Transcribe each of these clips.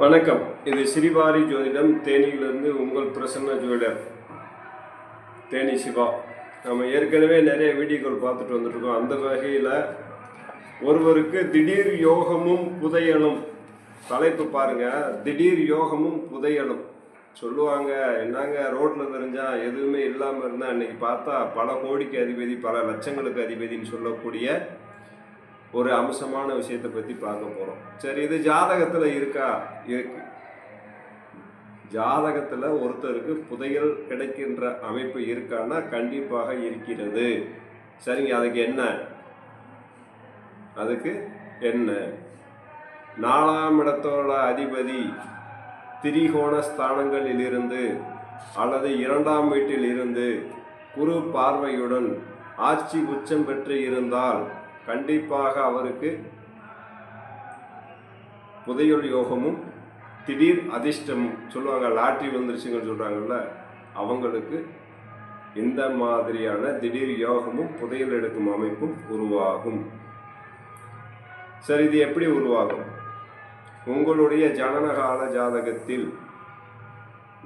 வணக்கம். இது சிறிவாரி ஜோதிடம் தேனியிலிருந்து உங்கள் பிரசன்ன ஜோதிடர் தேனி சிவா. நம்ம ஏற்கனவே நிறைய வீடியோக்கள் பார்த்துட்டு வந்துட்டுருக்கோம். அந்த வகையில் ஒருவருக்கு திடீர் யோகமும் புதையலும், தலைப்பு பாருங்கள், திடீர் யோகமும் புதையலும். சொல்லுவாங்க, என்னங்க ரோட்டில் தெரிஞ்சால் எதுவுமே இல்லாமல் இருந்தால் அன்றைக்கி பார்த்தா பல கோடிக்கு அதிபதி, பல லட்சங்களுக்கு அதிபதினு சொல்லக்கூடிய ஒரு அம்சமான விஷயத்தை பற்றி பார்க்க போகிறோம். சரி, இது ஜாதகத்தில் இருக்கா? இருக்கு. ஜாதகத்தில் ஒருத்தருக்கு புதையல் கிடைக்கின்ற அமைப்பு இருக்கான்னா கண்டிப்பாக இருக்கிறது. சரிங்க, அதுக்கு என்ன 4ஆம் இடத்தோட அதிபதி திரிகோண ஸ்தானங்களில் இருந்து அல்லது 2ஆம் வீட்டில் இருந்து குரு பார்வையுடன் ஆட்சி உச்சம் பெற்று இருந்தால் கண்டிப்பாக அவருக்கு புதையல் யோகமும் திடீர் அதிர்ஷ்டமும் சொல்லுவாங்க, லாட்ரி வந்துருச்சுங்கன்னு சொல்கிறாங்கல்ல, அவங்களுக்கு இந்த மாதிரியான திடீர் யோகமும் புதையல் எடுக்கும் அமைப்பும் உருவாகும். சரி, இது எப்படி உருவாகும்? உங்களுடைய ஜனனகால ஜாதகத்தில்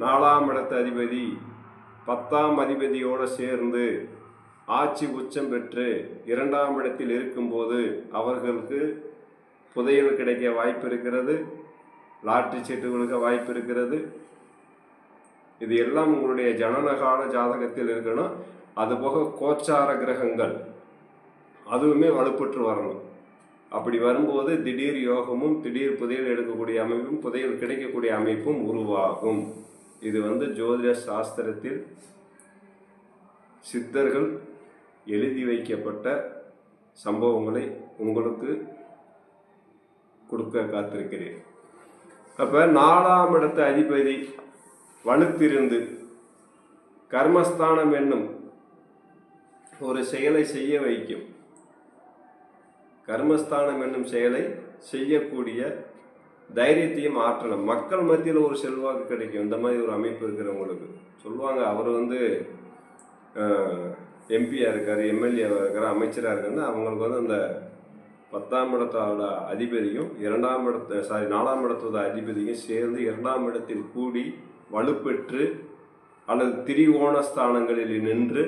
4ஆம் இடத்து அதிபதி 10ஆம் அதிபதியோடு சேர்ந்து ஆட்சி உச்சம் பெற்று 2ஆம் இடத்தில் இருக்கும்போது அவர்களுக்கு புதையல் கிடைக்க வாய்ப்பு இருக்கிறது, லாட்ரி சீட்டுகளுக்கு வாய்ப்பு இருக்கிறது. இது எல்லாம் உங்களுடைய ஜனனகால ஜாதகத்தில் இருக்கணும். அதுபோக கோச்சார கிரகங்கள் அதுவுமே வலுப்பெற்று வரணும். அப்படி வரும்போது திடீர் யோகமும் திடீர் புதையல் எடுக்கக்கூடிய அமைப்பும் புதையல் கிடைக்கக்கூடிய அமைப்பும் உருவாகும். இது ஜோதிட சாஸ்திரத்தில் சித்தர்கள் எழுதி வைக்கப்பட்ட சம்பவங்களை உங்களுக்கு கொடுக்க காத்திருக்கிறேன். அப்போ 4ஆம் இடத்து அதிபதி வலுத்திருந்து கர்மஸ்தானம் என்னும் ஒரு செயலை செய்ய வைக்கும். கர்மஸ்தானம் என்னும் செயலை செய்யக்கூடிய தைரியத்தையும் ஆற்றலும் மக்கள் மத்தியில் ஒரு செல்வாக்கு கிடைக்கும். இந்த மாதிரி ஒரு அமைப்பு இருக்கிறவங்களுக்கு சொல்லுவாங்க, அவர் எம்பியாக இருக்கார், எம்எல்ஏவாக இருக்கார், அமைச்சராக இருக்காருன்னா அவங்களுக்கு அந்த 10ஆம் இடத்தோட அதிபதியும் 4ஆம் இடத்தோட அதிபதியும் சேர்ந்து 2ஆம் இடத்தில் கூடி வலுப்பெற்று அல்லது திரிகோண ஸ்தானங்களில் நின்று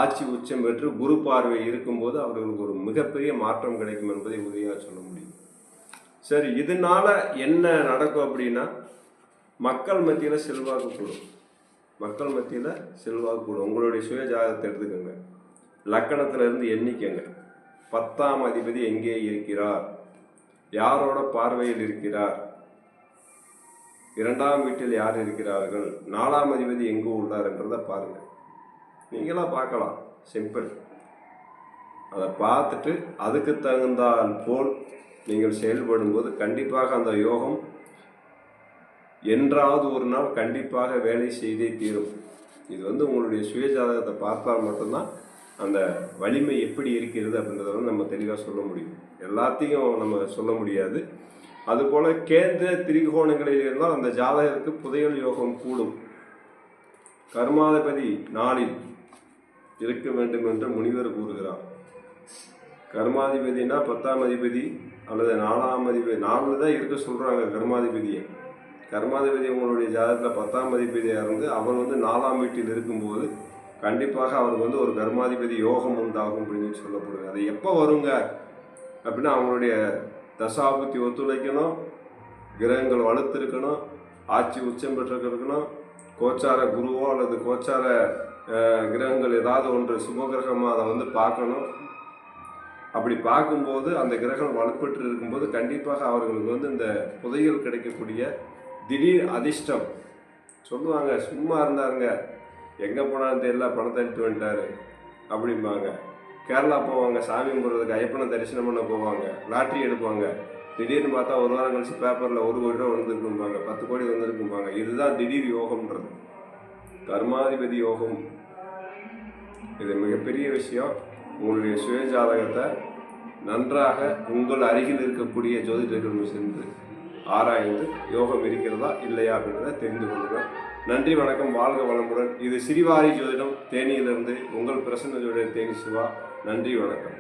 ஆட்சி உச்சம் பெற்று குரு பார்வை இருக்கும்போது அவர்களுக்கு ஒரு மிகப்பெரிய மாற்றம் கிடைக்கும் என்பதை உறுதியாக சொல்ல முடியும். சரி, இதனால என்ன நடக்கும் அப்படின்னா மக்கள் மத்தியில் செல்வாக்கு கூடும். மக்கள் மத்தியில் செல்வாக்கு கூடும். உங்களுடைய சுய ஜாதகத்தை எடுத்துக்கோங்க, லக்கணத்திலிருந்து எண்ணிக்கங்க. 10ஆம் அதிபதி எங்கே இருக்கிறார், யாரோட பார்வையில் இருக்கிறார், 2ஆம் வீட்டில் யார் இருக்கிறார்கள், 4ஆம் அதிபதி எங்கே உள்ளார்ன்றதை பாருங்கள். நீங்களாம் பார்க்கலாம், சிம்பிள். அதை பார்த்துட்டு அதுக்கு தகுந்தால் போல் நீங்கள் செயல்படும்போது கண்டிப்பாக அந்த யோகம் என்றாவது ஒரு நாள் கண்டிப்பாக வேலை செய்தே தீரும். இது உங்களுடைய சுய ஜாதகத்தை பார்த்தால் மட்டும்தான் அந்த வலிமை எப்படி இருக்கிறது அப்படின்றத நம்ம தெளிவாக சொல்ல முடியும். எல்லாத்தையும் நம்ம சொல்ல முடியாது. அதுபோல் கேந்திர திரிகோணங்களில் இருந்தால் அந்த ஜாதகத்துக்கு புதையல் யோகம் கூடும். கர்மாதிபதி 4இல் இருக்க வேண்டும் என்று முனிவர் கூறுகிறார். கர்மாதிபதினா 10ஆம் அதிபதி அல்லது 4ஆம் அதிபதி, 4 தான் இருக்க சொல்கிறாங்க கர்மாதிபதியை. கர்மாதிபதி உங்களுடைய ஜாதகத்தில் 10ஆம் அதிபதியாக இருந்து அவர் 4ஆம் வீட்டில் இருக்கும்போது கண்டிப்பாக அவருக்கு ஒரு கர்மாதிபதி யோகம் உண்டாகும் அப்படின்னு சொல்லப்படுது. அது எப்போ வருங்க அப்படின்னா அவங்களுடைய தசாபுத்தி ஒத்துழைக்கணும், கிரகங்கள் வலுத்திருக்கணும், ஆட்சி உச்சம் பெற்றிருக்கணும், கோச்சார குருவோ அல்லது கோச்சார கிரகங்கள் ஏதாவது ஒன்று சுபகிரகமாக அதை பார்க்கணும். அப்படி பார்க்கும்போது அந்த கிரகம் வலுப்பெற்று இருக்கும்போது கண்டிப்பாக அவர்களுக்கு இந்த புதையல் கிடைக்கக்கூடிய திடீர் அதிர்ஷ்டம். சொல்லுவாங்க, சும்மா இருந்தாருங்க, எங்கே போனாலும் தெரியல, பணத்தை எடுத்து வந்துட்டாரு அப்படிம்பாங்க. கேரளா போவாங்க, சாமி கும்பிட்றதுக்கு ஐயப்பனை தரிசனம் பண்ண போவாங்க, லாட்ரி எடுப்பாங்க. திடீர்னு பார்த்தா ஒரு வாரம் கழிச்சு பேப்பரில் 1 கோடி ரூபா வந்துருக்கும்பாங்க, 10 கோடி வந்துருக்கும்பாங்க. இதுதான் திடீர் யோகம்ன்றது, கர்மாதிபதி யோகம். இது மிகப்பெரிய விஷயம். உங்களுடைய சுய ஜாதகத்தை நன்றாக உங்கள் அருகில் இருக்கக்கூடிய ஜோதிடர்கள் சென்று ஆராய்ந்து யோகம் இருக்கிறதா இல்லையா அப்படின்றத தெரிந்து கொள்ளுங்கள். நன்றி, வணக்கம், வாழ்க வளமுடன். இது சிறிவாரி ஜோதிடம் தேனியிலிருந்து உங்கள் பிரசன்ன ஜோதிடர் தேனி சிவா. நன்றி, வணக்கம்.